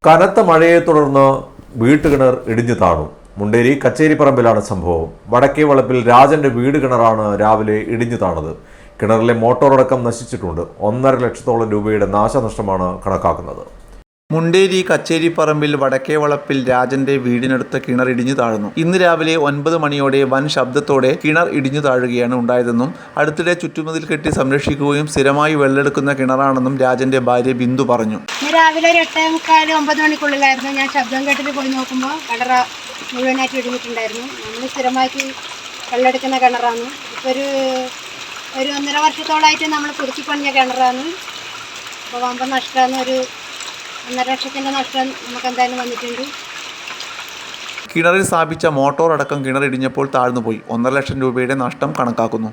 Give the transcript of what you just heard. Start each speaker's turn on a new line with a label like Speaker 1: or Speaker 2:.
Speaker 1: കനത്ത മഴയെ തുടർന്ന് വീട്ടുകിണർ ഇടിഞ്ഞു താണു. മുണ്ടേരി കച്ചേരിപ്പറമ്പിലാണ് സംഭവം. വടക്കേ വളപ്പിൽ രാജന്റെ വീട് കിണറാണ് രാവിലെ ഇടിഞ്ഞു താണത്. കിണറിലെ മോട്ടോറടക്കം നശിച്ചിട്ടുണ്ട്. 1.5 ലക്ഷത്തോളം രൂപയുടെ നാശനഷ്ടമാണ് കണക്കാക്കുന്നത്.
Speaker 2: മുണ്ടേരി കച്ചേരിപ്പറമ്പിൽ വടക്കേ വളപ്പിൽ രാജന്റെ വീടിനടുത്ത് കിണർ ഇടിഞ്ഞു താഴ്ന്നു. ഇന്ന് രാവിലെ 9 മണിയോടെ വൻ ശബ്ദത്തോടെ കിണർ ഇടിഞ്ഞു താഴുകയാണ് ഉണ്ടായതെന്നും അടുത്തിടെ ചുറ്റുമതിൽ കെട്ടി സംരക്ഷിക്കുകയും സ്ഥിരമായി വെള്ളമെടുക്കുന്ന കിണറാണെന്നും രാജന്റെ ഭാര്യ ബിന്ദു പറഞ്ഞു.
Speaker 3: രാവിലെ ഒരു 8:45-9 മണിക്കുള്ളിലായിരുന്നു ഞാൻ ശബ്ദം കേട്ടിട്ട് പോയി നോക്കുമ്പോൾ കിണർ മുഴുവനായിട്ട് ഇടിഞ്ഞിട്ടുണ്ടായിരുന്നു. നമ്മൾ സ്ഥിരമായിട്ട് വെള്ളമെടുക്കുന്ന കിണറാണ്. ഇപ്പോൾ ഒരു 1.5 വർഷത്തോളമായിട്ട് നമ്മൾ പുതുക്കിപ്പണിഞ്ഞ കിണറാണ്. അപ്പോൾ വമ്പൻ നഷ്ടമാണ്. ഒരു 1.5 ലക്ഷത്തിൻ്റെ നഷ്ടം നമുക്ക് എന്തായാലും വന്നിട്ടുണ്ട്.
Speaker 2: കിണറിൽ സ്ഥാപിച്ച മോട്ടോർ അടക്കം കിണർ ഇടിഞ്ഞപ്പോൾ താഴ്ന്നുപോയി. 1.5 ലക്ഷം രൂപയുടെ നഷ്ടം കണക്കാക്കുന്നു.